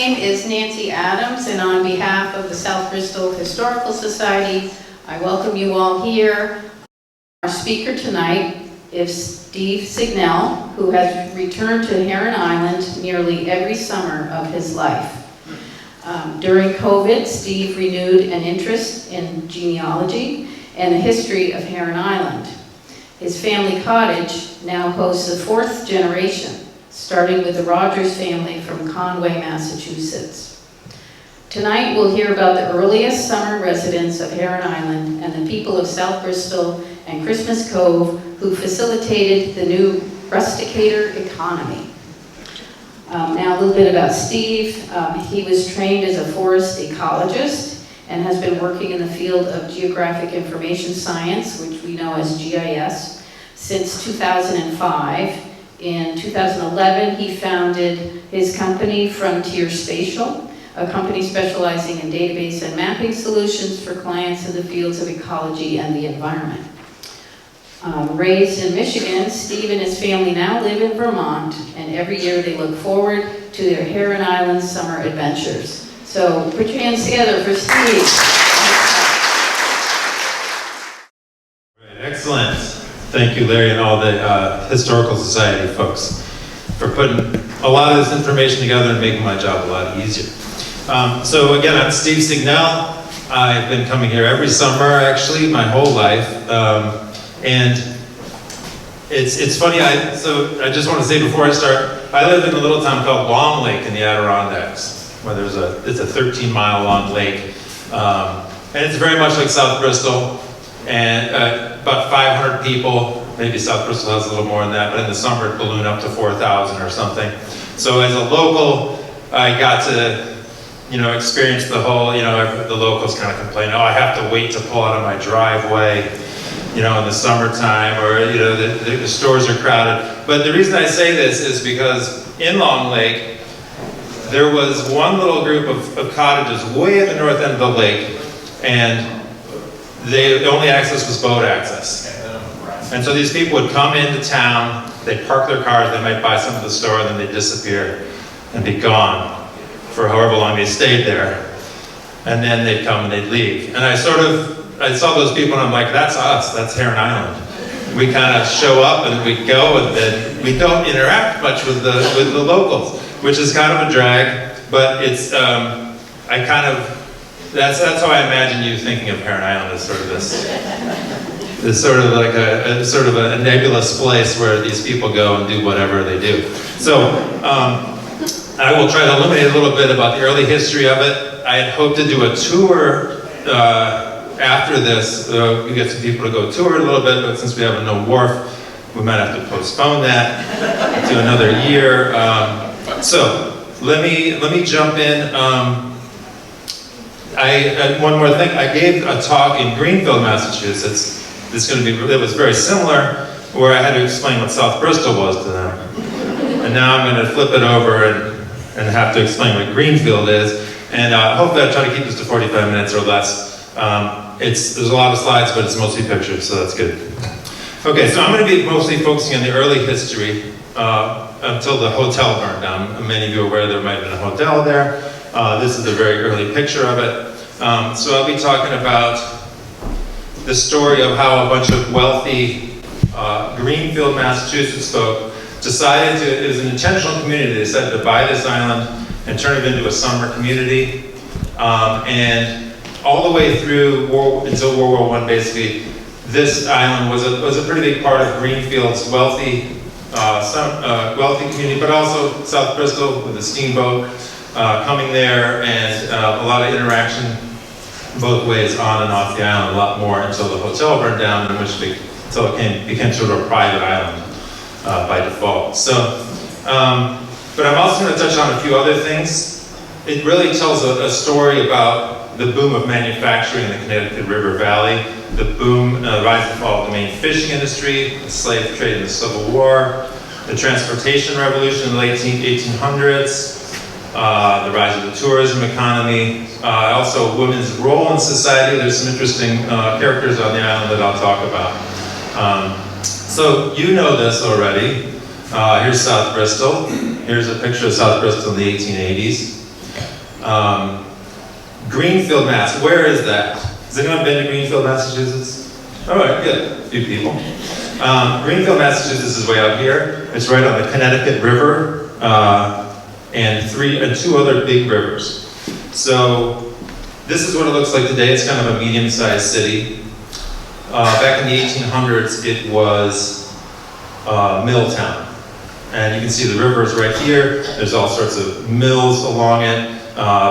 name is Nancy Adams, and on behalf of the South Bristol Historical Society, I welcome you all here. Our speaker tonight is Steve Signell, who has returned to Heron Island nearly every summer of his life. During COVID, Steve renewed an interest in genealogy and the history of Heron Island. His family cottage now hosts the fourth generation, starting with the Rogers family from Conway, Massachusetts. Tonight, we'll hear about the earliest summer residents of Heron Island and the people of South Bristol and Christmas Cove who facilitated the new rusticator economy. Now a little bit about Steve. He was trained as a forest ecologist and has been working in the field of geographic information science, which we know as GIS, since 2005. In 2011, he founded his company, Frontier Spatial, a company specializing in database and mapping solutions for clients in the fields of ecology and the environment. Raised in Michigan, Steve and his family now live in Vermont, and every year they look forward to their Heron Island summer adventures. So put your hands together for Steve. Excellent. Thank you, Larry, and all the Historical Society folks for putting a lot of this information together and making my job a lot easier. So again, I'm Steve Signell. I've been coming here every summer, actually, my whole life. And it's funny, so I just want to say before I start, I live in a little town called Long Lake in the Adirondacks, where it's a 13-mile long lake. And it's very much like South Bristol, and about 500 people, maybe South Bristol has a little more than that, but in the summer it ballooned up to 4,000 or something. So as a local, I got to, experience the whole, the locals kind of complain, oh, I have to wait to pull out of my driveway, in the summertime, or, the stores are crowded. But the reason I say this is because in Long Lake, there was one little group of cottages way at the north end of the lake, and the only access was boat access. And so these people would come into town, they'd park their cars, they might buy some at the store, and then they'd disappear and be gone for however long they stayed there. And then they'd come and they'd leave. And I saw those people and I'm like, that's us, that's Heron Island. We kind of show up and we go, and then we don't interact much with the locals, which is kind of a drag, but it's, that's how I imagine you thinking of Heron Island as sort of this sort of like a nebulous place where these people go and do whatever they do. So I will try to illuminate a little bit about the early history of it. I had hoped to do a tour after this. We get some people to go tour it a little bit, but since we have no wharf, we might have to postpone that to another year. So let me jump in. One more thing. I gave a talk in Greenfield, Massachusetts. It was very similar, where I had to explain what South Bristol was to them. And now I'm going to flip it over and have to explain what Greenfield is. And hopefully I'll try to keep this to 45 minutes or less. There's a lot of slides, but it's mostly pictures, so that's good. Okay, so I'm going to be mostly focusing on the early history until the hotel burned down. Many of you are aware there might have been a hotel there. This is a very early picture of it. So I'll be talking about the story of how a bunch of wealthy Greenfield, Massachusetts folk decided it was an intentional community. They decided to buy this island and turn it into a summer community. And all the way through until World War I, basically, this island was a pretty big part of Greenfield's wealthy community, but also South Bristol with the steamboat coming there, and a lot of interaction both ways on and off the island, a lot more until the hotel burned down, until it became sort of a private island by default. So, but I'm also going to touch on a few other things. It really tells a story about the boom of manufacturing in the Connecticut River Valley, the boom, rise and fall of the Maine fishing industry, the slave trade in the Civil War, the transportation revolution in the late 1800s, the rise of the tourism economy, also women's role in society. There's some interesting characters on the island that I'll talk about. So you know this already. Here's South Bristol. Here's a picture of South Bristol in the 1880s. Greenfield, Mass. Where is that? Has anyone been to Greenfield, Massachusetts? All right, good. A few people. Greenfield, Massachusetts is way out here. It's right on the Connecticut River and two other big rivers. So this is what it looks like today. It's kind of a medium-sized city. Back in the 1800s, it was a mill town. And you can see the river is right here. There's all sorts of mills along it,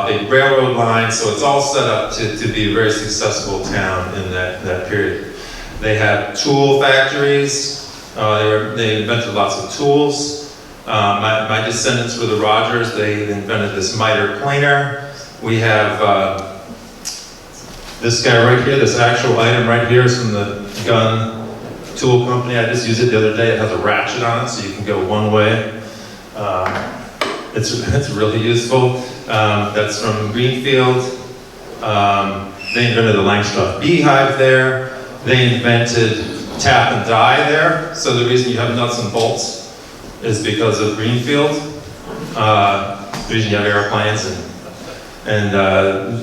big railroad lines. So it's all set up to be a very successful town in that period. They had tool factories. They invented lots of tools. My descendants were the Rogers. They invented this miter planer. We have this guy right here. This actual item right here is from the gun tool company. I just used it the other day. It has a ratchet on it, so you can go one way. It's really useful. That's from Greenfield. They invented the Langstroth beehive there. They invented tap and die there. So the reason you have nuts and bolts is because of Greenfield. The reason you have airplanes and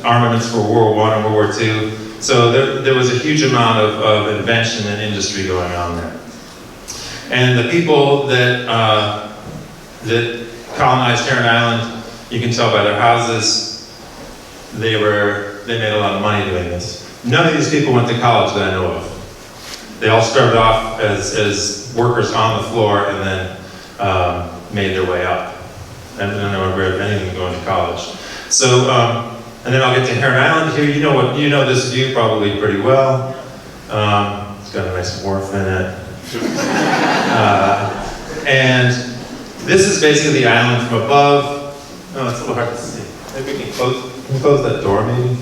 armaments for World War I and World War II. So there was a huge amount of invention and industry going on there. And the people that colonized Heron Island, you can tell by their houses, they made a lot of money doing this. None of these people went to college that I know of. They all started off as workers on the floor and then made their way up. And they never aware of anything going to college. So, and then I'll get to Heron Island here. You know this view probably pretty well. It's got a nice wharf in it. And this is basically the island from above. Oh, it's a little hard to see. Maybe we can close that door, maybe.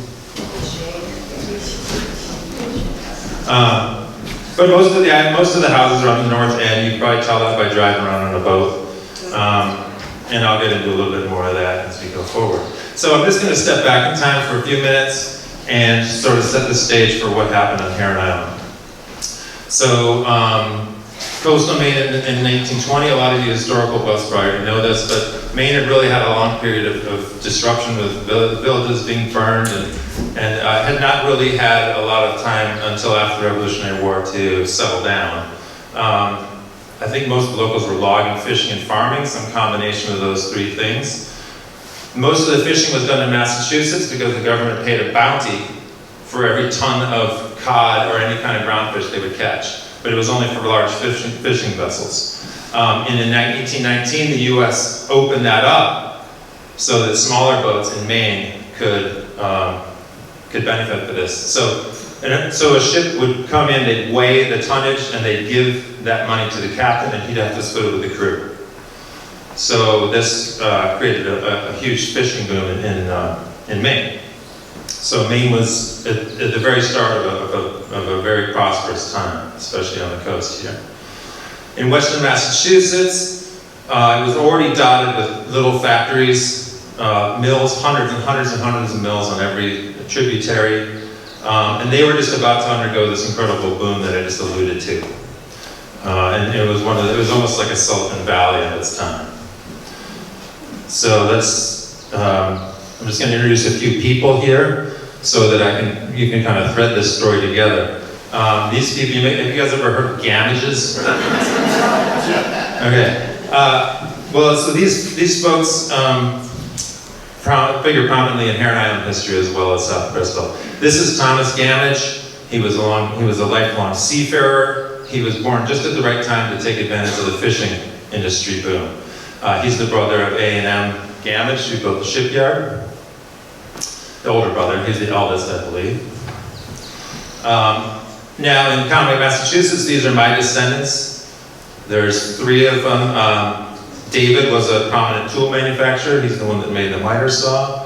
But most of the houses are on the north end. You can probably tell that by driving around on a boat. And I'll get into a little bit more of that as we go forward. So I'm just going to step back in time for a few minutes and sort of set the stage for what happened on Heron Island. So coastal Maine in 1920, a lot of you historical buffs probably know this, but Maine had really had a long period of disruption with villages being burned and had not really had a lot of time until after the Revolutionary War to settle down. I think most of the locals were logging, fishing, and farming, some combination of those three things. Most of the fishing was done in Massachusetts because the government paid a bounty for every ton of cod or any kind of ground fish they would catch. But it was only for large fishing vessels. And in 1819, the U.S. opened that up so that smaller boats in Maine could benefit for this. So a ship would come in, they'd weigh the tonnage, and they'd give that money to the captain, and he'd have to split it with the crew. So this created a huge fishing boom in Maine. So Maine was at the very start of a very prosperous time, especially on the coast here. In western Massachusetts, it was already dotted with little factories, mills, hundreds and hundreds and hundreds of mills on every tributary. And they were just about to undergo this incredible boom that I just alluded to. And it was almost like a Silicon Valley at its time. So I'm just going to introduce a few people here so that you can kind of thread this story together. These people, have you guys ever heard of Gamages? Okay. Well, so these folks figure prominently in Heron Island history as well as South Bristol. This is Thomas Gamage. He was a lifelong seafarer. He was born just at the right time to take advantage of the fishing industry boom. He's the brother of A&M Gamage, who built the shipyard. The older brother, he's the eldest, I believe. Now in Conway, Massachusetts, these are my descendants. There's three of them. David was a prominent tool manufacturer. He's the one that made the miter saw.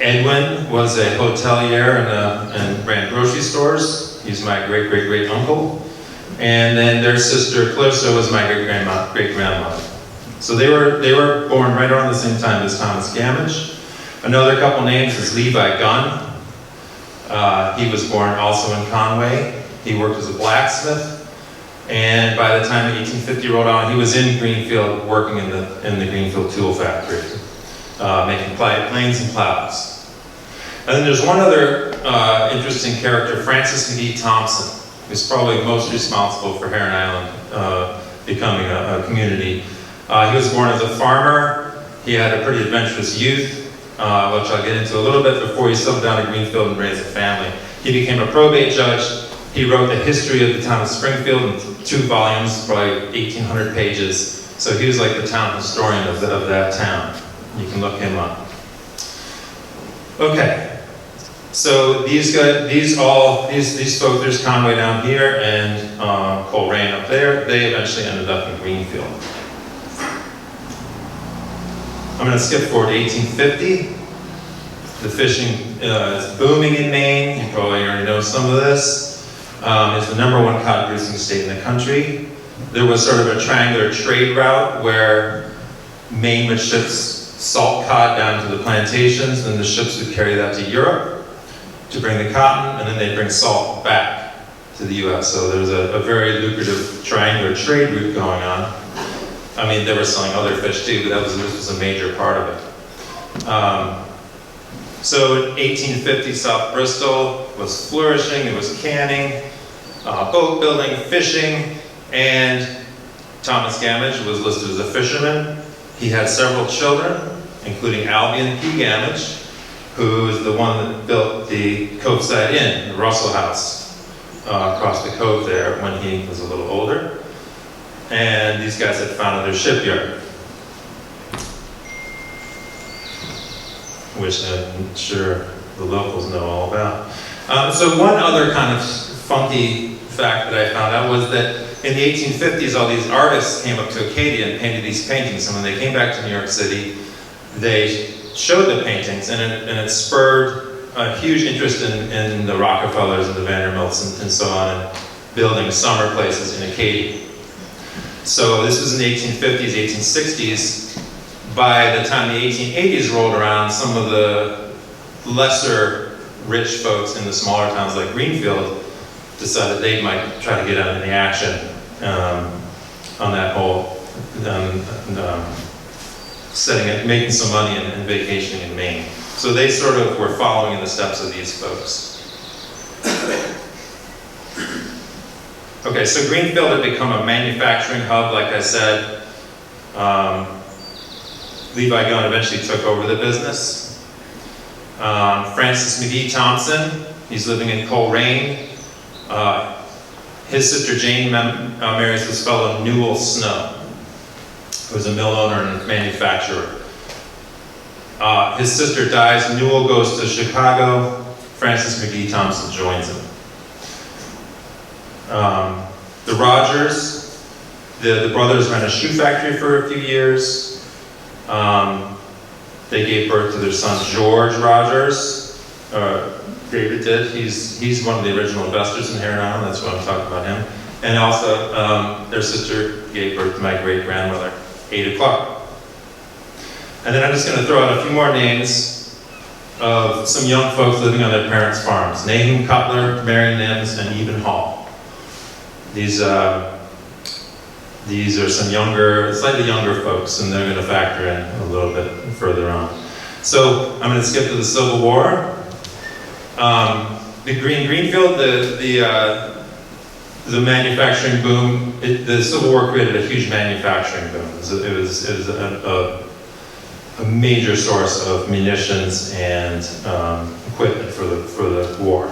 Edwin was a hotelier and ran grocery stores. He's my great-great-great uncle. And then their sister, Clarissa, was my great-grandmother. So they were born right around the same time as Thomas Gamage. Another couple names is Levi Gunn. He was born also in Conway. He worked as a blacksmith. And by the time 1850 rolled on, he was in Greenfield working in the Greenfield tool factory. making planes and plows. And then there's one other interesting character, Francis McGee Thompson, who's probably most responsible for Heron Island becoming a community. He was born as a farmer. He had a pretty adventurous youth, which I'll get into a little bit, before he settled down in Greenfield and raised a family. He became a probate judge. He wrote the history of the town of Springfield in 2 volumes, probably 1,800 pages. So he was like the town historian of that town. You can look him up. Okay, so these folks, there's Conway down here and Coleraine up there. They eventually ended up in Greenfield. I'm going to skip forward to 1850. The fishing is booming in Maine. You probably already know some of this. It's the #1 cod producing state in the country. There was sort of a triangular trade route where Maine would ship salt cod down to the plantations, and the ships would carry that to Europe to bring the cotton, and then they'd bring salt back to the US. So there was a very lucrative triangular trade route going on. I mean, they were selling other fish too, but this was a major part of it. So in 1850, South Bristol was flourishing. It was canning, boat building, fishing, and Thomas Gamage was listed as a fisherman. He had several children, including Albion P. Gamage, who is the one that built the Coveside Inn, the Russell House, across the cove there when he was a little older. And these guys had founded their shipyard, which I'm sure the locals know all about. So one other kind of funky fact that I found out was that in the 1850s, all these artists came up to Acadia and painted these paintings. And when they came back to New York City, they showed the paintings, and it spurred a huge interest in the Rockefellers and the Vanderbilts and so on, and building summer places in Acadia. So this was in the 1850s, 1860s. By the time the 1880s rolled around, some of the lesser rich folks in the smaller towns like Greenfield decided they might try to get out in the action on that whole making some money and vacationing in Maine. So they sort of were following in the steps of these folks. Okay, so Greenfield had become a manufacturing hub, like I said. Levi Gunn eventually took over the business. Francis McGee Thompson, he's living in Coleraine. His sister Jane marries this fellow Newell Snow, who was a mill owner and manufacturer. His sister dies, Newell goes to Chicago, Francis McGee Thompson joins him. The Rogers, the brothers ran a shoe factory for a few years. They gave birth to their son George Rogers. David did. He's one of the original investors in Heron Island. That's what I'm talking about him. And also, their sister gave birth to my great-grandmother, Ada Clark. And then I'm just going to throw out a few more names of some young folks living on their parents' farms. Nahum Cutler, Mary Nims, and Eben Hall. These are some younger, slightly younger folks, and they're going to factor in a little bit further on. So I'm going to skip to the Civil War. Greenfield, the manufacturing boom, the Civil War created a huge manufacturing boom. It was a major source of munitions and equipment for the war.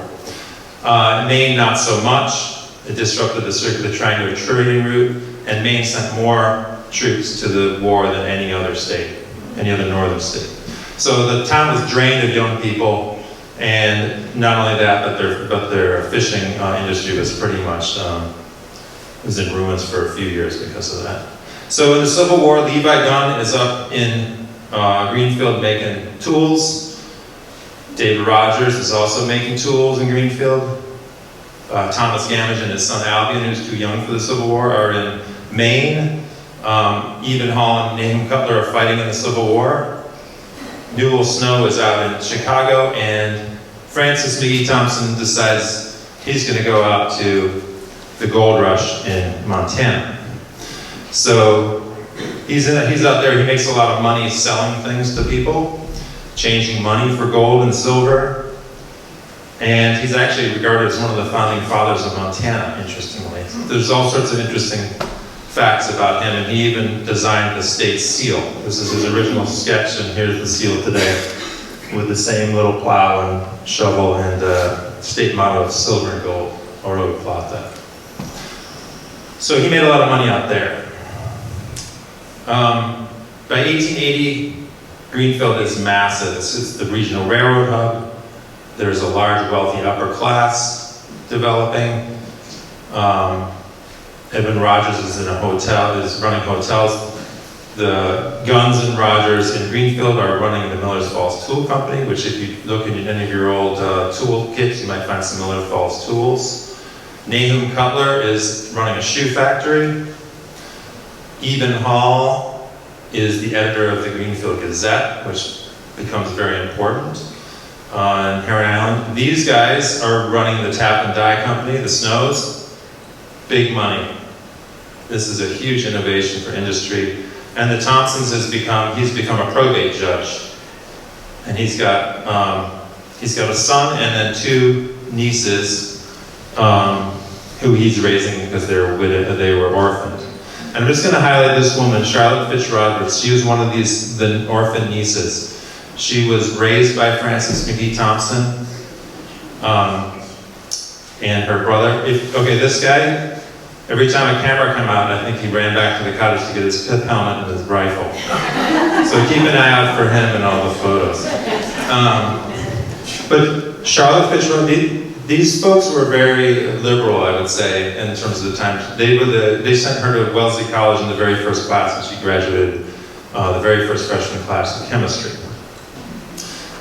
Maine, not so much. It disrupted the triangular trading route, and Maine sent more troops to the war than any other state, any other northern state. So the town was drained of young people, and not only that, but their fishing industry was pretty much was in ruins for a few years because of that. So in the Civil War, Levi Gunn is up in Greenfield making tools. David Rogers is also making tools in Greenfield. Thomas Gamage and his son Albion, who's too young for the Civil War, are in Maine. Eben Hall and Nahum Cutler are fighting in the Civil War. Newell Snow is out in Chicago, and Francis McGee Thompson decides he's going to go out to the gold rush in Montana. So He's out there, he makes a lot of money selling things to people, changing money for gold and silver. And he's actually regarded as one of the founding fathers of Montana, interestingly. There's all sorts of interesting facts about him, and he even designed the state seal. This is his original sketch, and here's the seal today with the same little plow and shovel and state motto of silver and gold, oro y plata. So he made a lot of money out there. By 1880, Greenfield is massive. It's the regional railroad hub. There's a large, wealthy upper class developing. Edwin Rogers is in a hotel, is running hotels. The Guns and Rogers in Greenfield are running the Miller's Falls Tool Company, which if you look in any of your old tool kits, you might find some Miller Falls tools. Nahum Cutler is running a shoe factory. Eben Hall is the editor of the Greenfield Gazette, which becomes very important on Heron Island. These guys are running the Tap and Die Company, the Snows. Big money. This is a huge innovation for industry. And the Thompsons he's become a probate judge. And he's got a son and then two nieces who he's raising because they were orphaned. And I'm just going to highlight this woman, Charlotte Fitch Roberts. She was one of the orphan nieces. She was raised by Francis McGee Thompson and her brother. This guy, every time a camera came out, I think he ran back to the cottage to get his pith helmet and his rifle. So keep an eye out for him in all the photos. But Charlotte Fitch Roberts, these folks were very liberal, I would say, in terms of the time. They sent her to Wellesley College in the very first class, and she graduated the very first freshman class in chemistry.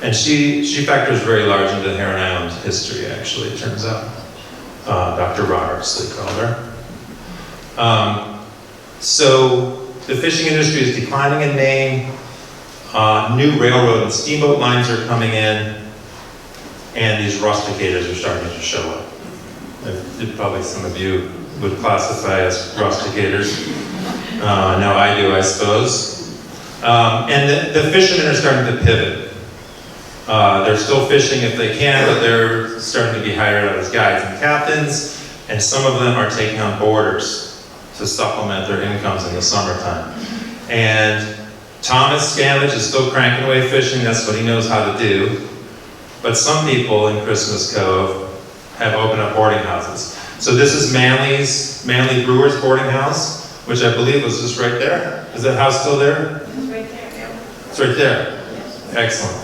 And she factors very large into Heron Island history, actually, it turns out. Dr. Roberts, they call her. So the fishing industry is declining in Maine. New railroad and steamboat lines are coming in. And these rusticators are starting to show up. Probably some of you would classify as rusticators. No, I do, I suppose. And the fishermen are starting to pivot. They're still fishing if they can, but they're starting to be hired out as guides and captains, and some of them are taking on boarders to supplement their incomes in the summertime. And Thomas Gamage is still cranking away fishing, that's what he knows how to do. But some people in Christmas Cove have opened up boarding houses. So this is Manly Brewer's boarding house, which I believe was just right there. Is that house still there? It's right there, yeah. It's right there. Yes. Excellent.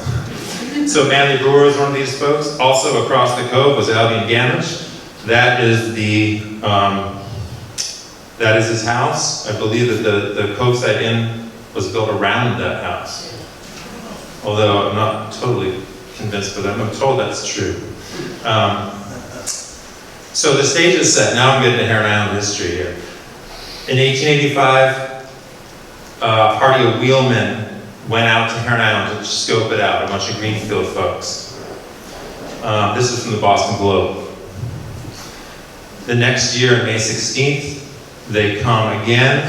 So Manly Brewer is one of these folks. Also across the cove was Albion Gamage. That is his house. I believe that the Coveside Inn was built around that house. Although I'm not totally convinced, but I'm told that's true. So the stage is set. Now I'm getting to Heron Island history here. In 1885, a party of wheelmen went out to Heron Island to scope it out, a bunch of Greenfield folks. This is from the Boston Globe. The next year, May 16th, they come again.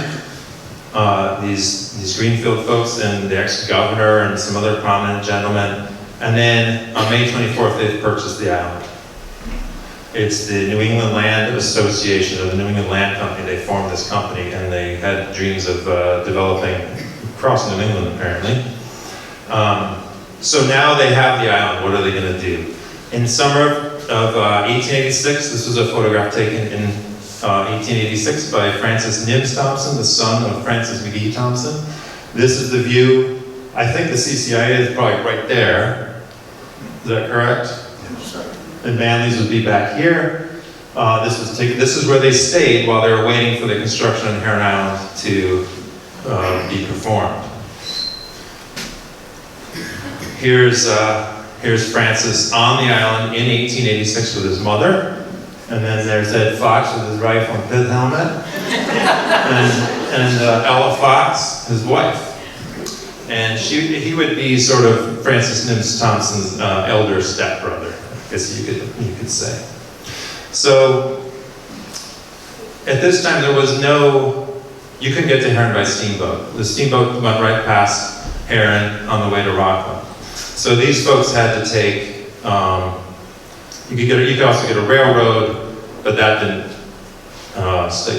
These Greenfield folks and the ex-governor and some other prominent gentlemen. And then on May 24th, they've purchased the island. It's the New England Land Association, or the New England Land Company. They formed this company, and they had dreams of developing across New England, apparently. So now they have the island. What are they going to do? In summer of 1886, this was a photograph taken in 1886 by Francis Nibbs Thompson, the son of Francis McGee Thompson. This is the view. I think the CCIA is probably right there. Is that correct? Yes, sir. And Manly's would be back here. This is where they stayed while they were waiting for the construction on Heron Island to be performed. Here's Francis on the island in 1886 with his mother. And then there's Ed Fox with his rifle and pith helmet. and Ella Fox, his wife. And he would be sort of Francis Nibbs Thompson's elder stepbrother, I guess you could say. So at this time there was no you couldn't get to Heron by steamboat. The steamboat went right past Heron on the way to Rockland. So these folks had to take, you could also get a railroad, but that didn't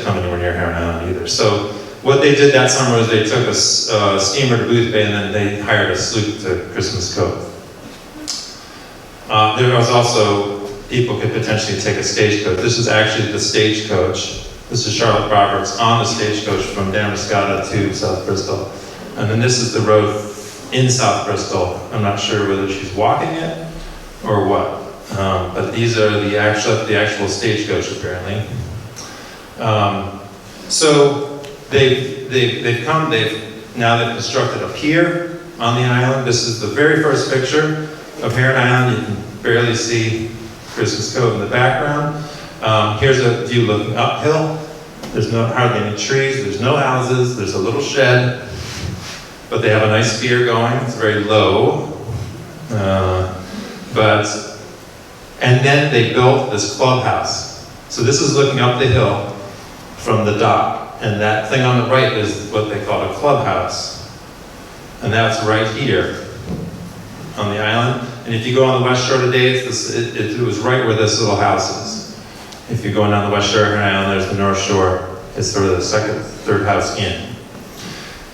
come anywhere near Heron Island either. So what they did that summer was they took a steamer to Booth Bay and then they hired a sloop to Christmas Cove. There was also, people could potentially take a stagecoach. This is actually the stagecoach. This is Charlotte Roberts on the stagecoach from Damariscotta to South Bristol. And then this is the road in South Bristol. I'm not sure whether she's walking it or what. But these are the actual stagecoach apparently. So they've now constructed a pier on the island. This is the very first picture of Heron Island. You can barely see Christmas Cove in the background. Here's a view looking uphill. There's hardly any trees, there's no houses, there's a little shed, but they have a nice pier going. It's very low. And then they built this clubhouse. So this is looking up the hill from the dock, and that thing on the right is what they call a clubhouse. And that's right here on the island. And if you go on the west shore today, it was right where this little house is. If you're going down the west shore of Heron Island, there's the north shore. It's sort of the second, third house in.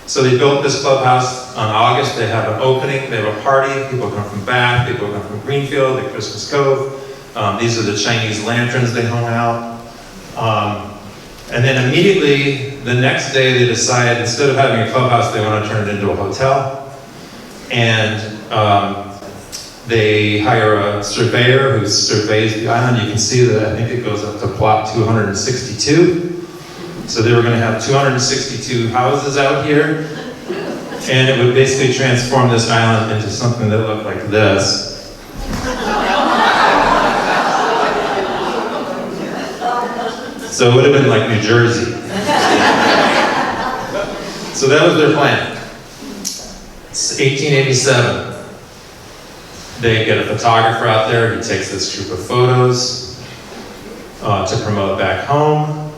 So they built this clubhouse on August. They have an opening, they have a party. People come from Bath, people come from Greenfield, the Christmas Cove. These are the Chinese lanterns they hung out. And then immediately, the next day, they decide, instead of having a clubhouse, they want to turn it into a hotel. And they hire a surveyor who surveys the island. You can see that I think it goes up to plot 262. So they were going to have 262 houses out here. And it would basically transform this island into something that looked like this. So it would have been like New Jersey. So that was their plan. It's 1887. They get a photographer out there, he takes this group of photos to promote back home.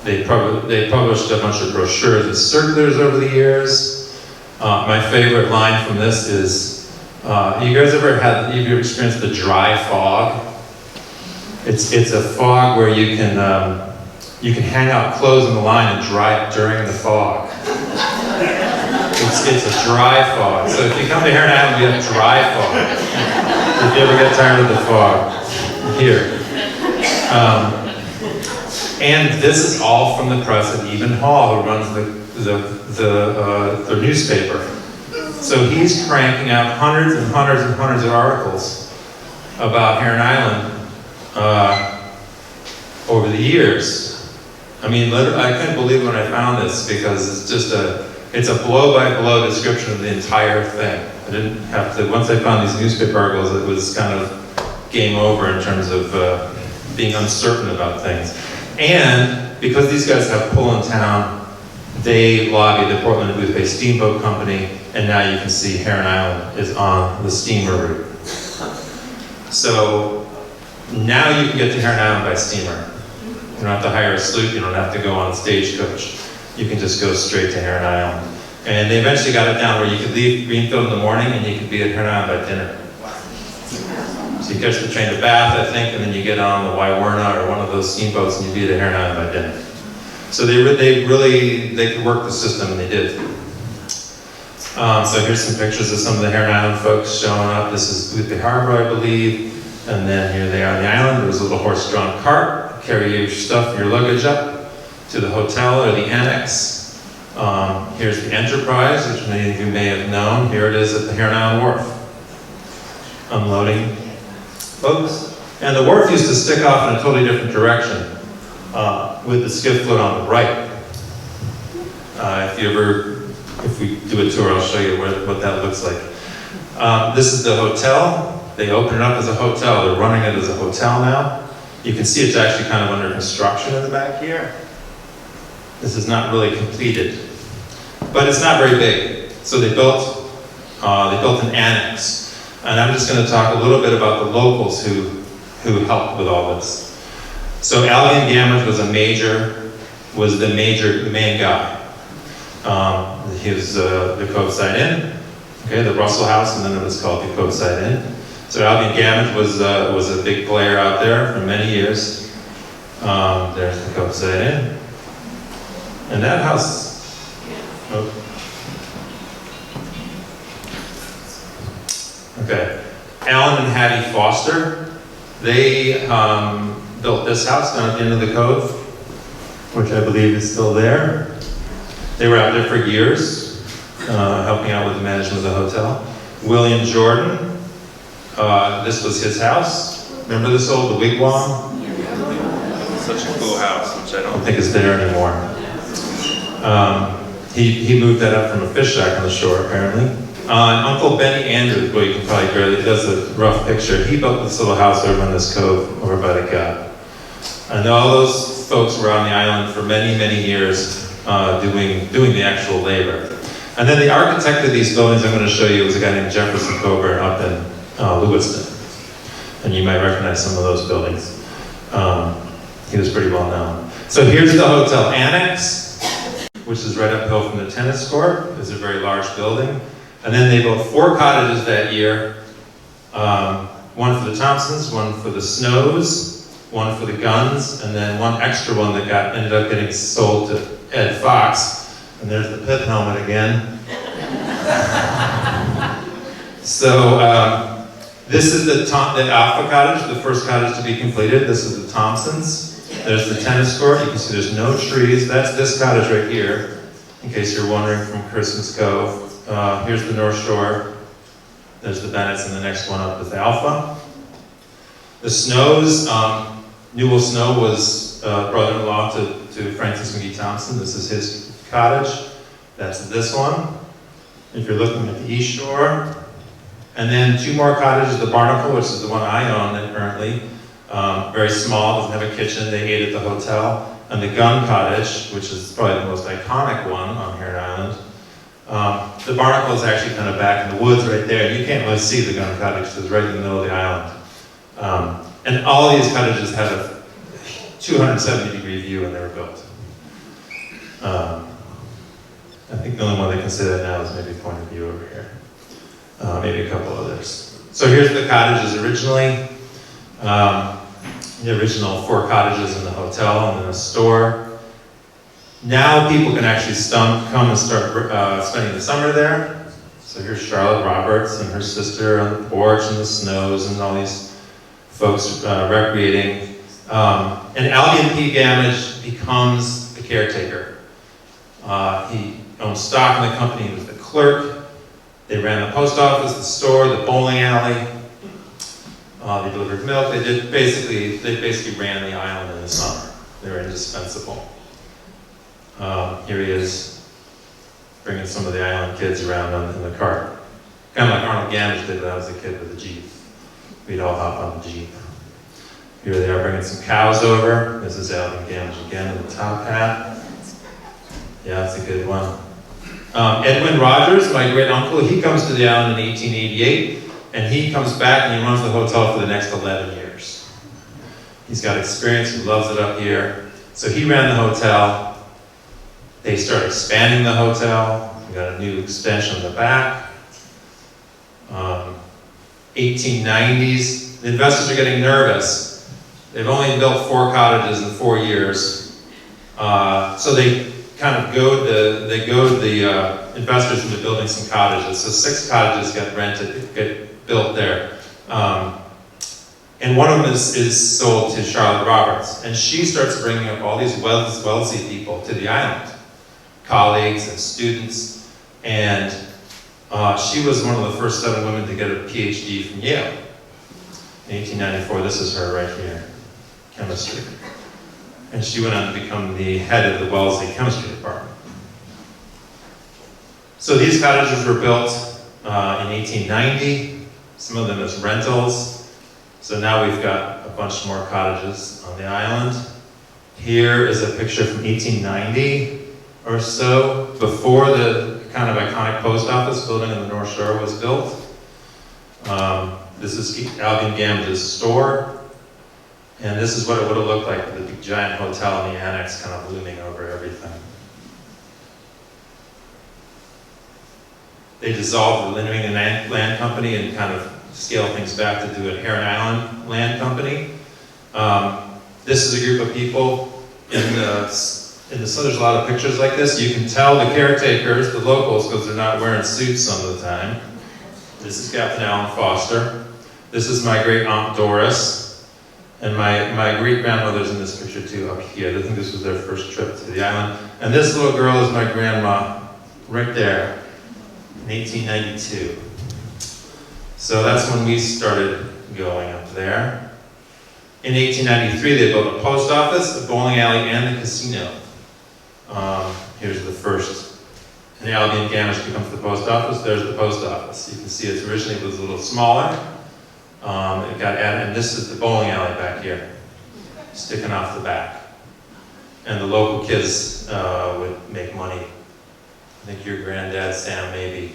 They published a bunch of brochures and circulars over the years. My favorite line from this is, you guys ever experienced the dry fog? It's a fog where you can hang out clothes on the line and dry it during the fog. It's a dry fog. So if you come to Heron Island, we have dry fog. If you ever get tired of the fog, here. And this is all from the press at Even Hall, who runs the newspaper. So he's cranking out hundreds and hundreds and hundreds of articles about Heron Island over the years. I mean, I couldn't believe when I found this because it's a blow-by-blow description of the entire thing. I didn't have to, once I found these newspaper articles, it was kind of game over in terms of being uncertain about things. And because these guys have pull in town, they lobbied the Portland and Booth Bay Steamboat Company, and now you can see Heron Island is on the steamer route. So now you can get to Heron Island by steamer. You don't have to hire a sloop, you don't have to go on a stagecoach. You can just go straight to Heron Island. And they eventually got it down where you could leave Greenfield in the morning and you could be at Heron Island by dinner. So you catch the train to Bath, I think, and then you get on the Wywerna or one of those steamboats and you'd be at Heron Island by dinner. So they could work the system, and they did. So here's some pictures of some of the Heron Island folks showing up. This is Booth Bay Harbor, I believe. And then here they are on the island. There was a little horse-drawn cart, carry your stuff, your luggage up to the hotel or the annex. Here's the Enterprise, which many of you may have known. Here it is at the Heron Island Wharf, unloading folks. And the wharf used to stick off in a totally different direction with the skiff float on the right. If we do a tour, I'll show you what that looks like. This is the hotel. They opened it up as a hotel. They're running it as a hotel now. You can see it's actually kind of under construction in the back here. This is not really completed, but it's not very big. So they built an annex, and I'm just going to talk a little bit about the locals who helped with all this. So Albion Gamage was a major was the main guy. He was the Coveside Inn, okay, the Russell House, and then it was called the Coveside Inn. So Albion Gamage was a big player out there for many years. There's the Coveside Inn. And that house, oh. Okay, Alan and Hattie Foster, they built this house down at the end of the cove, which I believe is still there. They were out there for years, helping out with the management of the hotel. William Jordan, this was his house. Remember this old, the wigwam? Such a cool house, which I don't think is there anymore. He moved that up from a fish shack on the shore, apparently. Uncle Benny Andrews, well, you can probably barely, does a rough picture. He built this little house over in this cove, over by the gap. And all those folks were on the island for many, many years, doing the actual labor. And then the architect of these buildings I'm going to show you was a guy named Jefferson Coburn up in Lewiston. And you might recognize some of those buildings. He was pretty well known. So here's the hotel annex, which is right uphill from the tennis court. It's a very large building. And then they built 4 cottages that year. One for the Thompsons, one for the Snows, one for the Guns, and then one extra one that ended up getting sold to Ed Fox. And there's the pith helmet again. So this is the Alpha cottage, the first cottage to be completed. This is the Thompsons. There's the tennis court. You can see there's no trees. That's this cottage right here, in case you're wondering, from Christmas Cove. Here's the North Shore. There's the Bennetts, and the next one up is Alpha. The Snows, Newell Snow was brother-in-law to Francis McGee Thompson. This is his cottage. That's this one. If you're looking at the East Shore. And then 2 more cottages, the Barnacle, which is the one I own currently. Very small, doesn't have a kitchen. They ate at the hotel. And the Gun Cottage, which is probably the most iconic one on Heron Island. The Barnacle is actually kind of back in the woods right there. You can't really see the Gun Cottage because it's right in the middle of the island. And all of these cottages have a 270-degree view when they were built. I think the only one that can say that now is maybe Point of View over here. Maybe a couple others. So here's the cottages originally. The original 4 cottages in the hotel and then a store. Now people can actually come and start spending the summer there. So here's Charlotte Roberts and her sister on the porch, and the Snows and all these folks recreating. And Albion P. Gamage becomes the caretaker. He owned stock in the company. He was the clerk. They ran the post office, the store, the bowling alley. They delivered milk. They basically ran the island in the summer. They were indispensable. Here he is, bringing some of the island kids around in the cart. Kind of like Arnold Gamage did when I was a kid with the Jeep. We'd all hop on the Jeep. Here they are bringing some cows over. This is Albion Gamage again in the top hat. Yeah, that's a good one. Edwin Rogers, my great uncle, he comes to the island in 1888, and he comes back and he runs the hotel for the next 11 years. He's got experience, he loves it up here. So he ran the hotel. They started expanding the hotel. We got a new extension in the back. 1890s, the investors are getting nervous. They've only built 4 cottages in 4 years. So they kind of goad the investors into building some cottages. So 6 cottages get built there. And one of them is sold to Charlotte Roberts. And she starts bringing up all these wealthy people to the island, colleagues and students. And she was one of the first 7 women to get a PhD from Yale. In 1894, this is her right here, chemistry. And she went on to become the head of the Wellesley chemistry department. So these cottages were built in 1890, some of them as rentals. So now we've got a bunch more cottages on the island. Here is a picture from 1890 or so, before the kind of iconic post office building on the North Shore was built. This is Albion Gamage's store. And this is what it would have looked like with the big giant hotel and the annex kind of looming over everything. They dissolved the New England Land Company and kind of scaled things back to do a Heron Island Land Company. This is a group of people in the so there's a lot of pictures like this. You can tell the caretakers, the locals, because they're not wearing suits some of the time. This is Captain Alan Foster. This is my great aunt Doris. And my great grandmother's in this picture too, up here. I think this was their first trip to the island. And this little girl is my grandma, right there, in 1892. So that's when we started going up there. In 1893, they built a post office, a bowling alley, and a casino. Here's the first. And the alley and Gamage becomes the post office. There's the post office. You can see it originally was a little smaller. It got added, and this is the bowling alley back here, sticking off the back. And the local kids would make money. I think your granddad, Sam, maybe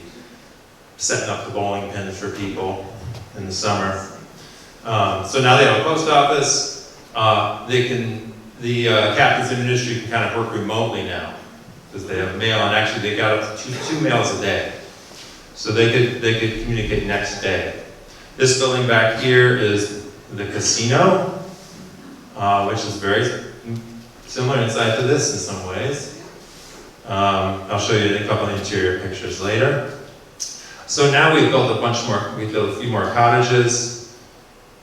setting up the bowling pins for people in the summer. So now they have a post office. The captains in the industry can kind of work remotely now because they have mail, and actually they got up to two mails a day. So they could communicate next day. This building back here is the casino, which is very similar inside to this in some ways. I'll show you a couple of interior pictures later. So now we've built we've built a few more cottages.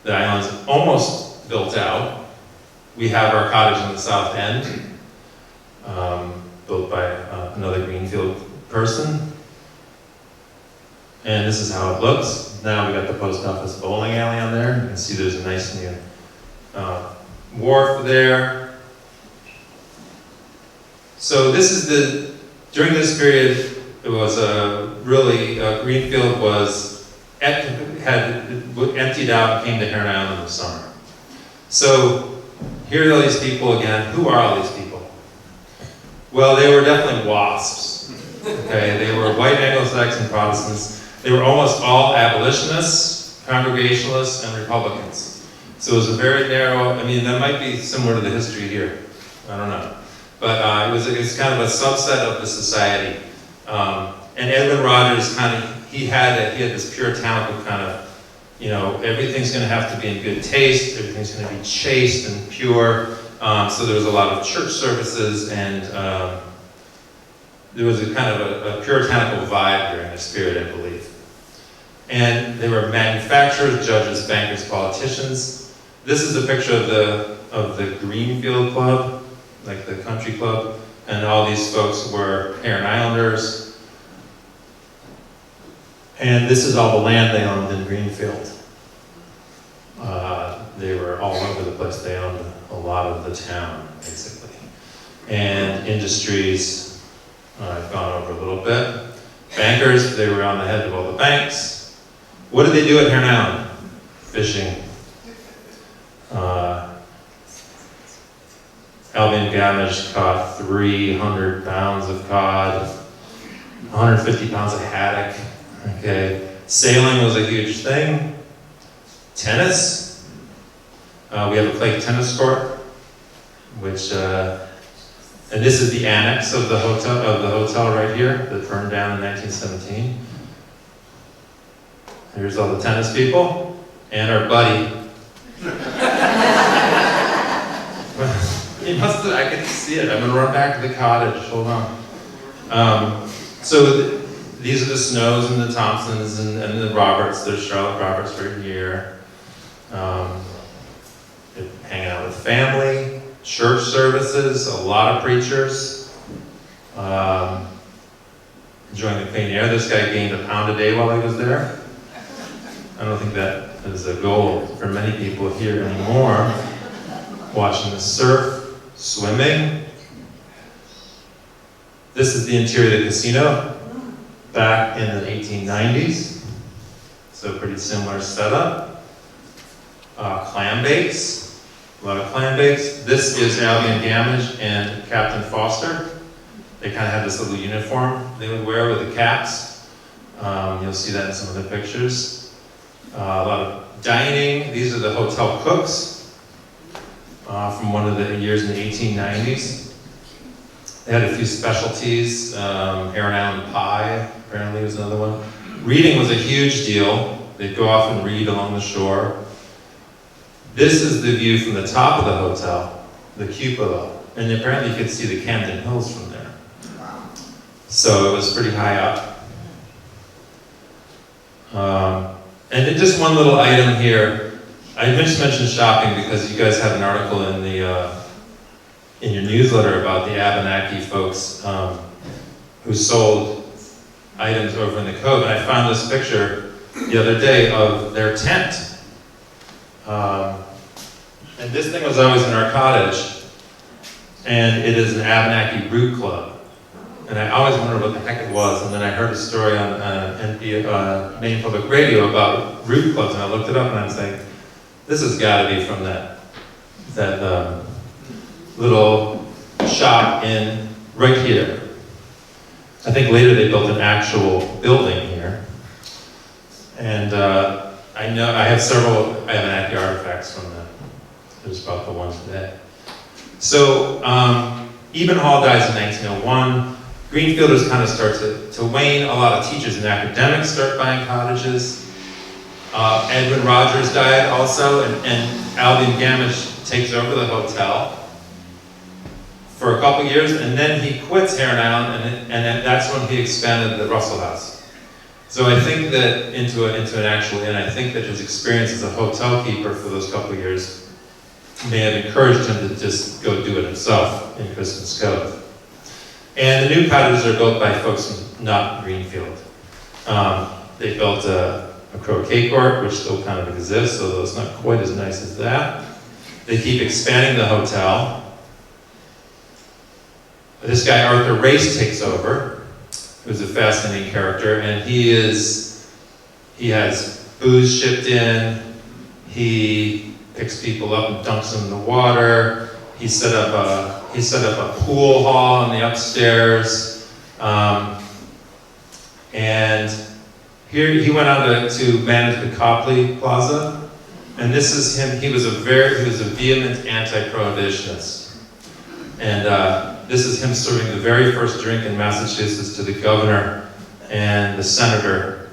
The island's almost built out. We have our cottage on the south end, built by another Greenfield person. And this is how it looks. Now we got the post office bowling alley on there. You can see there's a nice new wharf there. So this is during this period, it was Greenfield was emptied out and came to Heron Island in the summer. So here are all these people again. Who are all these people? Well, they were definitely WASPs. Okay, they were white Anglo-Saxon Protestants. They were almost all abolitionists, Congregationalists, and Republicans. So it was a very narrow, I mean, that might be similar to the history here. I don't know. But it was kind of a subset of the society. And Edwin Rogers he had this puritanical kind of, everything's going to have to be in good taste, everything's going to be chaste and pure. So there was a lot of church services, and there was a kind of a puritanical vibe during this period, I believe. And they were manufacturers, judges, bankers, politicians. This is a picture of the Greenfield Club, like the country club, and all these folks were Heron Islanders. And this is all the land they owned in Greenfield. They were all over the place. They owned a lot of the town, basically. And industries, I've gone over a little bit. Bankers, they were on the head of all the banks. What did they do at Heron Island? Fishing. Albion Gamage caught 300 pounds of cod, 150 pounds of haddock. Okay, sailing was a huge thing. Tennis. We have a clay tennis court, which, and this is the annex of the hotel right here that burned down in 1917. Here's all the tennis people and our buddy. He must have, I can see it. I'm gonna run back to the cottage. Hold on. These are the Snows and the Thompsons and the Roberts. There's Charlotte Roberts right here. Hanging out with family, church services, a lot of preachers. Enjoying the clean air. This guy gained a pound a day while he was there. I don't think that is a goal for many people here anymore. Watching the surf, swimming. This is the interior of the casino back in the 1890s. So pretty similar setup. Clam bakes, a lot of clam bakes. This is Albion Gamage and Captain Foster. They kind of have this little uniform they would wear with the caps. You'll see that in some of the pictures. A lot of dining. These are the hotel cooks. from one of the years in the 1890s. They had a few specialties. Heron Island pie, apparently, was another one. Reading was a huge deal. They'd go off and read along the shore. This is the view from the top of the hotel, the cupola. And apparently you could see the Camden Hills from there. So it was pretty high up. And then just one little item here. I just mentioned shopping because you guys have an article in the in your newsletter about the Abenaki folks who sold items over in the Cove. And I found this picture the other day of their tent. And this thing was always in our cottage. And it is an Abenaki root club. And I always wondered what the heck it was. And then I heard a story on Maine Public Radio about root clubs. And I looked it up and I was like, this has got to be from that little shop right here. I think later they built an actual building here. And I know I have several Abenaki artifacts from that. There's about the one today. So Eben Hall dies in 1901. Greenfielders kind of start to wane. A lot of teachers and academics start buying cottages. Edwin Rogers died also, and Albion Gamage takes over the hotel for a couple years, and then he quits Heron Island, and that's when he expanded the Russell House. So I think that into an actual inn, I think that his experience as a hotel keeper for those couple years may have encouraged him to just go do it himself in Christmas Cove. And the new cottages are built by folks from not Greenfield. They built a croquet court, which still kind of exists, although it's not quite as nice as that. They keep expanding the hotel. This guy, Arthur Race, takes over, who's a fascinating character, and he has booze shipped in, he picks people up and dumps them in the water, he set up a pool hall in the upstairs, and here he went on to manage the Copley Plaza, and this is him. He was a vehement anti-prohibitionist, and this is him serving the very first drink in Massachusetts to the governor and the senator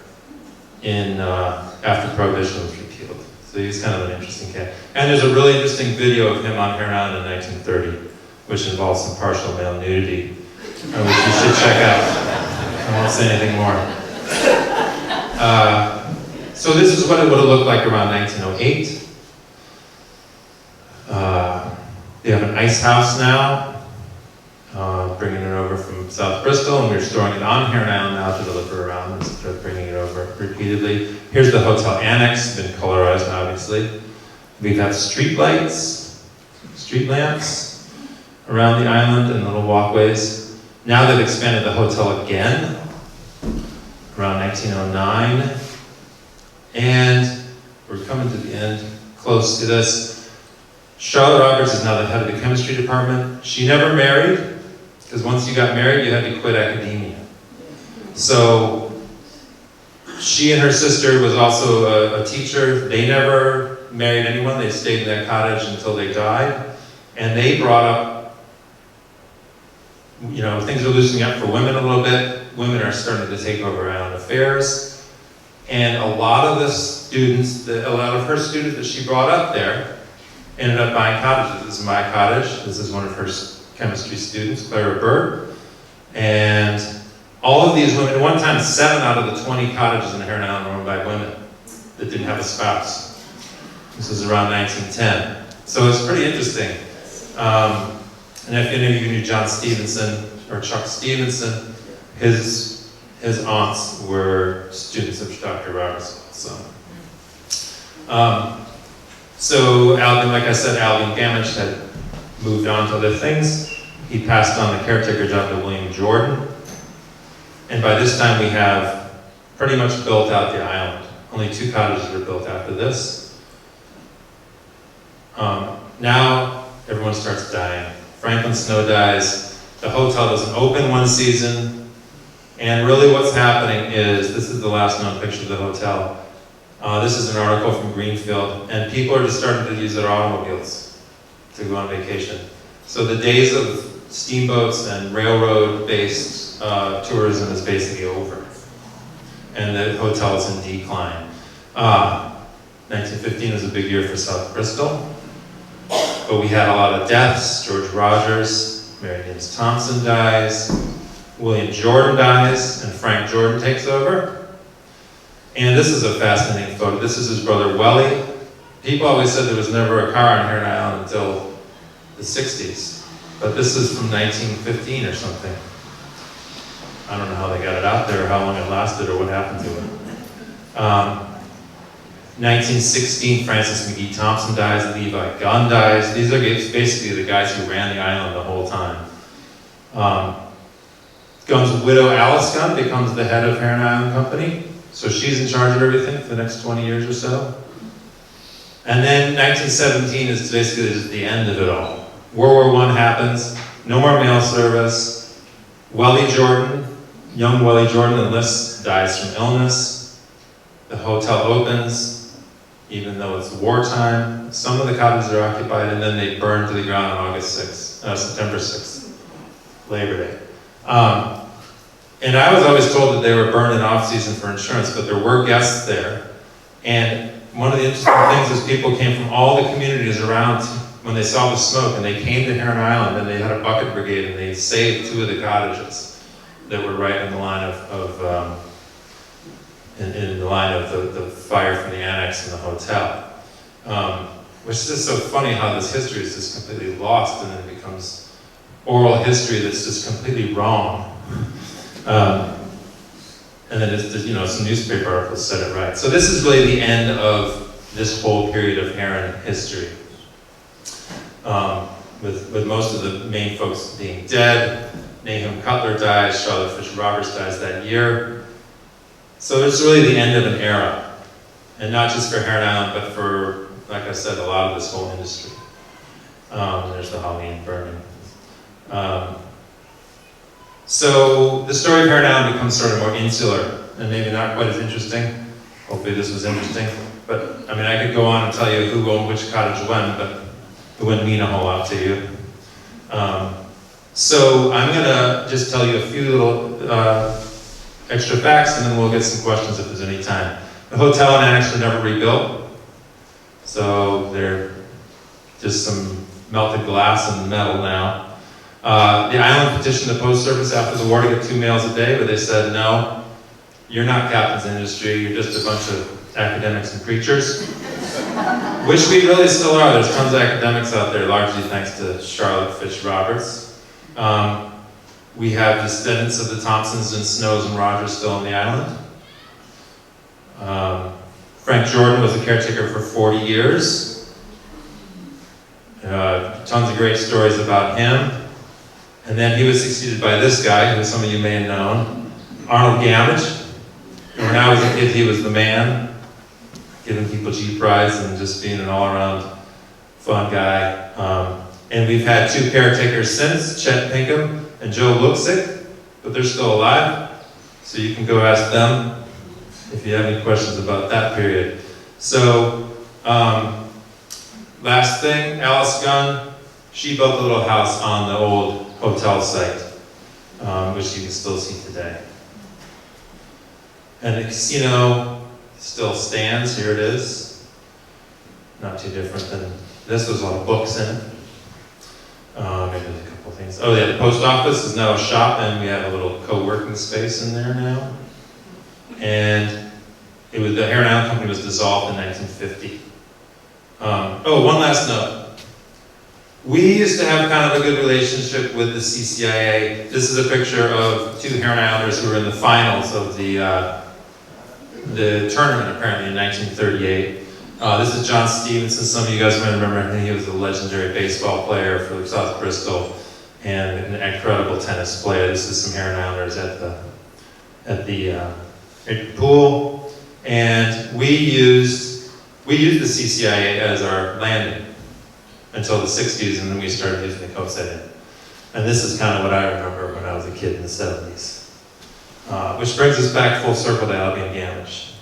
after prohibition was repealed. So he's kind of an interesting cat. And there's a really interesting video of him on Heron Island in 1930, which involves some partial male nudity, which you should check out. I won't say anything more. So this is what it would have looked like around 1908. They have an ice house now, bringing it over from South Bristol, and we're storing it on Heron Island now to deliver around instead of bringing it over repeatedly. Here's the hotel annex, been colorized obviously. We've had street lights, street lamps around the island and little walkways. Now they've expanded the hotel again, around 1909, and we're coming to the end, close to this. Charlotte Roberts is now the head of the chemistry department. She never married, because once you got married, you had to quit academia. So she and her sister was also a teacher. They never married anyone. They stayed in that cottage until they died, and they brought up, things are loosening up for women a little bit. Women are starting to take over island affairs. And a lot of her students that she brought up there ended up buying cottages. This is my cottage. This is one of her chemistry students, Clara Bird. And all of these women, at one time, 7 out of the 20 cottages in Heron Island were owned by women that didn't have a spouse. This was around 1910. So it's pretty interesting. And if any of you knew John Stevenson or Chuck Stevenson, his aunts were students of Dr. Roberts. So Albion, like I said, Albion Gamage had moved on to other things. He passed on the caretaker job to William Jordan. And by this time we have pretty much built out the island. Only 2 cottages were built after this. Now everyone starts dying. Franklin Snow dies. The hotel doesn't open one season. And really what's happening is, this is the last known picture of the hotel. This is an article from Greenfield, and people are just starting to use their automobiles to go on vacation. So the days of steamboats and railroad-based tourism is basically over. And the hotel is in decline. 1915 was a big year for South Bristol. But we had a lot of deaths. George Rogers, Mary Gibbs Thompson dies, William Jordan dies, and Frank Jordan takes over. And this is a fascinating photo. This is his brother Welly. People always said there was never a car on Heron Island until the 60s. But this is from 1915 or something. I don't know how they got it out there, or how long it lasted, or what happened to it. 1916, Francis McGee Thompson dies, Levi Gunn dies. These are basically the guys who ran the island the whole time. Gunn's widow, Alice Gunn, becomes the head of Heron Island Company. So she's in charge of everything for the next 20 years or so. And then 1917 is basically just the end of it all. World War I happens, no more mail service. Welly Jordan, young Welly Jordan enlists, dies from illness. The hotel opens, even though it's wartime. Some of the cottages are occupied, and then they burn to the ground on September 6th, Labor Day. And I was always told that they were burned in off-season for insurance, but there were guests there. And one of the interesting things is people came from all the communities around when they saw the smoke, and they came to Heron Island, and they had a bucket brigade, and they saved 2 of the cottages that were right in the line of the fire from the annex and the hotel. Which is just so funny how this history is just completely lost, and then it becomes oral history that's just completely wrong. And then some newspaper articles said it right. So this is really the end of this whole period of Heron history. With most of the Maine folks being dead. Nahum Cutler dies, Charlotte Fish Roberts dies that year. So it's really the end of an era. And not just for Heron Island, but for, like I said, a lot of this whole industry. There's the Halloween burning. So the story of Heron Island becomes sort of more insular and maybe not quite as interesting. Hopefully this was interesting. But I mean, I could go on and tell you who owned which cottage when, but it wouldn't mean a whole lot to you. So I'm gonna just tell you a few little extra facts, and then we'll get some questions if there's any time. The hotel and annex were never rebuilt. So they're just some melted glass and metal now. The island petitioned the post service after the war to get 2 mails a day, but they said, no, you're not captain's industry, you're just a bunch of academics and preachers. Which we really still are. There's tons of academics out there, largely thanks to Charlotte Fish Roberts. We have descendants of the Thompsons and Snows and Rogers still on the island. Frank Jordan was a caretaker for 40 years. Tons of great stories about him. And then he was succeeded by this guy, who some of you may have known, Arnold Gamage. And when I was a kid, he was the man, giving people Jeep rides and just being an all-around fun guy. And we've had 2 caretakers since, Chet Pinkham and Joe Luxick, but they're still alive. So you can go ask them if you have any questions about that period. So, last thing, Alice Gunn, she built a little house on the old hotel site, which you can still see today. And the casino still stands, here it is. Not too different than, this was a lot of books in it. Maybe there's a couple things. Oh yeah, the post office is now a shop, and we have a little co-working space in there now. And the Heron Island Company was dissolved in 1950. One last note. We used to have kind of a good relationship with the CCIA. This is a picture of 2 Heron Islanders who were in the finals of the tournament, apparently, in 1938. This is John Stevenson. Some of you guys might remember him. He was a legendary baseball player for South Bristol and an incredible tennis player. This is some Heron Islanders at the pool. And we used the CCIA as our landing until the 60s, and then we started using the Coveside Inn. And this is kind of what I remember when I was a kid in the 70s. Which brings us back full circle to Albie and Gamage.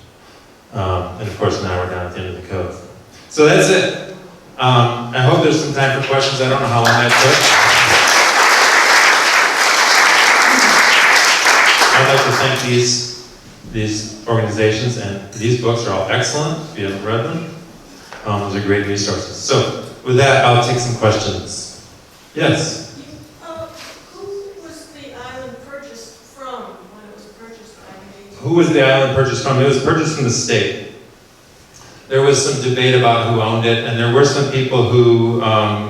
And of course now we're down at the end of the cove. So that's it. I hope there's some time for questions. I don't know how long that took. I'd like to thank these organizations, and these books are all excellent if you haven't read them. Those are great resources. So with that, I'll take some questions. Yes? Who was the island purchased from when it was purchased by the Who was the island purchased from? It was purchased from the state. There was some debate about who owned it, and there were some people who,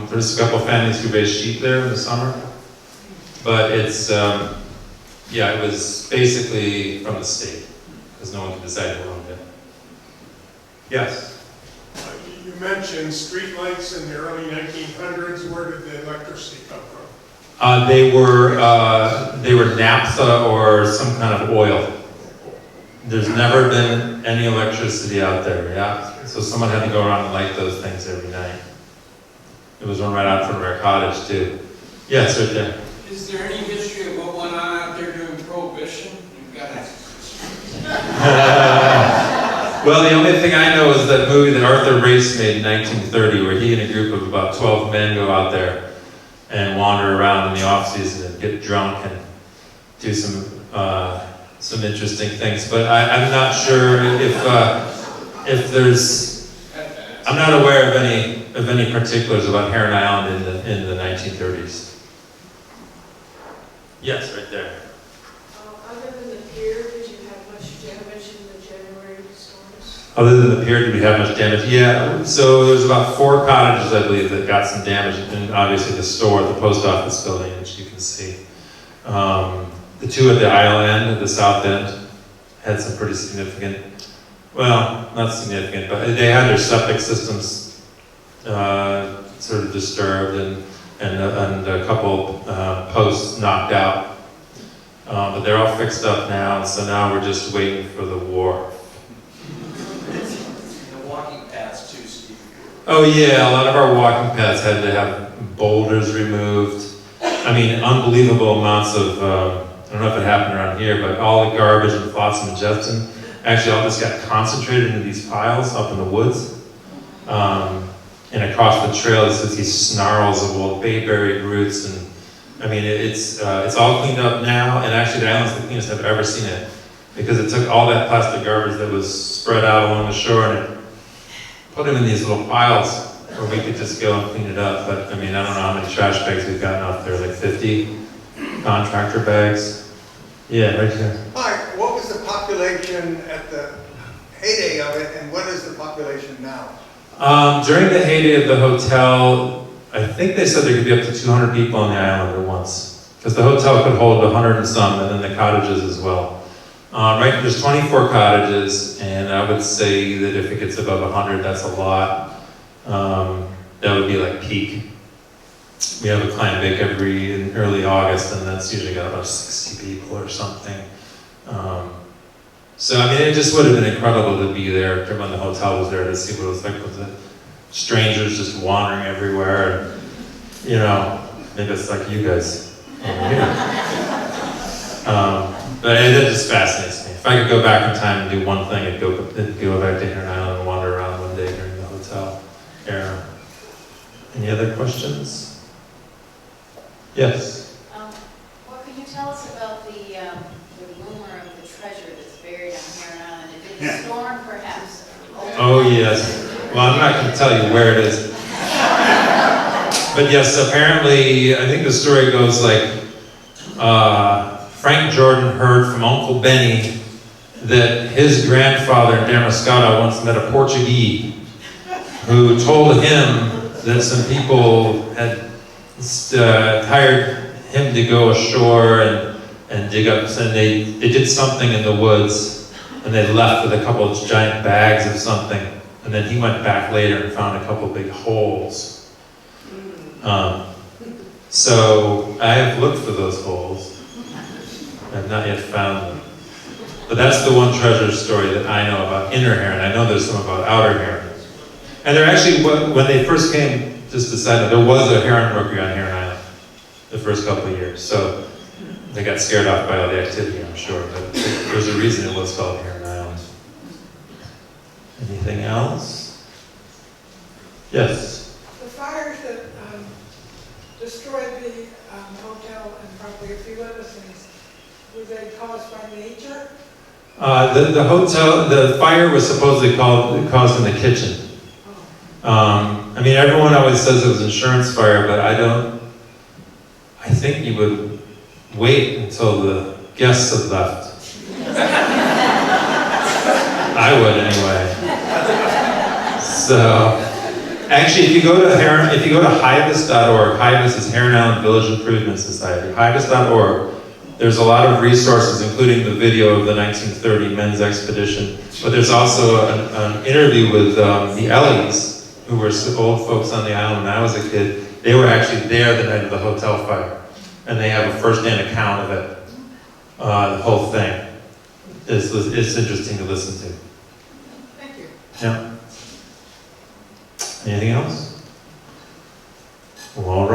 there's a couple families who raised sheep there in the summer. But it's, yeah, it was basically from the state, because no one could decide who owned it. Yes? You mentioned streetlights in the early 1900s. Where did the electricity come from? They were naphtha or some kind of oil. There's never been any electricity out there, yeah. So someone had to go around and light those things every night. It was one right out front of our cottage too. Yes, right there. Is there any history of what went on out there during Prohibition? You've got it. Well, the only thing I know is that movie that Arthur Race made in 1930, where he and a group of about 12 men go out there and wander around in the off-season and get drunk and do some interesting things. But I'm not sure if there's, I'm not aware of any particulars about Heron Island in the 1930s. Yes, right there. Other than the pier, did you have much damage in the January storms? Other than the pier, did we have much damage? Yeah, so there's about 4 cottages, I believe, that got some damage, and obviously the store, the post office building, which you can see. The 2 at the island, at the south end, had some pretty significant, well, not significant, but they had their septic systems sort of disturbed, and a couple posts knocked out. But they're all fixed up now, so now we're just waiting for the wharf. And the walking paths too, Steve. Oh yeah, a lot of our walking paths had to have boulders removed. I mean, unbelievable amounts of, I don't know if it happened around here, but all the garbage and flotsam and jetsam, actually all this got concentrated into these piles up in the woods. And across the trail, it's these snarls of old bayberry roots, and I mean, it's all cleaned up now, and actually the island's the cleanest I've ever seen it, because it took all that plastic garbage that was spread out along the shore, and it put them in these little piles where we could just go and clean it up. But I mean, I don't know how many trash bags we've gotten out there, like 50 contractor bags. Yeah, right here. Mike, what was the population at the heyday of it, and what is the population now? During the heyday of the hotel, I think they said there could be up to 200 people on the island at once, because the hotel could hold 100 and some, and then the cottages as well. Right, there's 24 cottages, and I would say that if it gets above 100, that's a lot. That would be like peak. We have a clam bake in early August, and that's usually got about 60 people or something. So I mean, it just would have been incredible to be there when the hotel was there, to see what it was like with the strangers just wandering everywhere, and you know, maybe it's like you guys over here. But it just fascinates me. If I could go back in time and do one thing, I'd go back to Heron Island and wander around one day during the hotel era. Any other questions? Yes. What can you tell us about the rumor of the treasure that's buried on Heron Island? Did it storm, perhaps? Oh yes. Well, I'm not going to tell you where it is. But yes, apparently, I think the story goes like, Frank Jordan heard from Uncle Benny that his grandfather in Damariscotta once met a Portuguese who told him that some people had hired him to go ashore and dig up, and they did something in the woods, and they left with a couple of giant bags of something, and then he went back later and found a couple big holes. So I have looked for those holes. I have not yet found them. But that's the one treasure story that I know about inner heron. I know there's some about outer heron. And there actually, when they first came, just decided there was a heron rookery on Heron Island the first couple of years. So they got scared off by all the activity, I'm sure. But there's a reason it was called Heron Island. Anything else? Yes? destroyed the hotel and probably a few other things. Were they caused by nature? The hotel, the fire was supposedly caused in the kitchen. I mean, everyone always says it was insurance fire, but I think you would wait until the guests had left. I would anyway. So, actually, if you go to HIVIS.org, HIVIS is Heron Island Village Improvement Society, HIVIS.org, there's a lot of resources, including the video of the 1930 men's expedition, but there's also an interview with the Ellies, who were old folks on the island when I was a kid. They were actually there the night of the hotel fire, and they have a first-hand account of it, the whole thing. It's interesting to listen to. Thank you. Yeah. Anything else? Well, all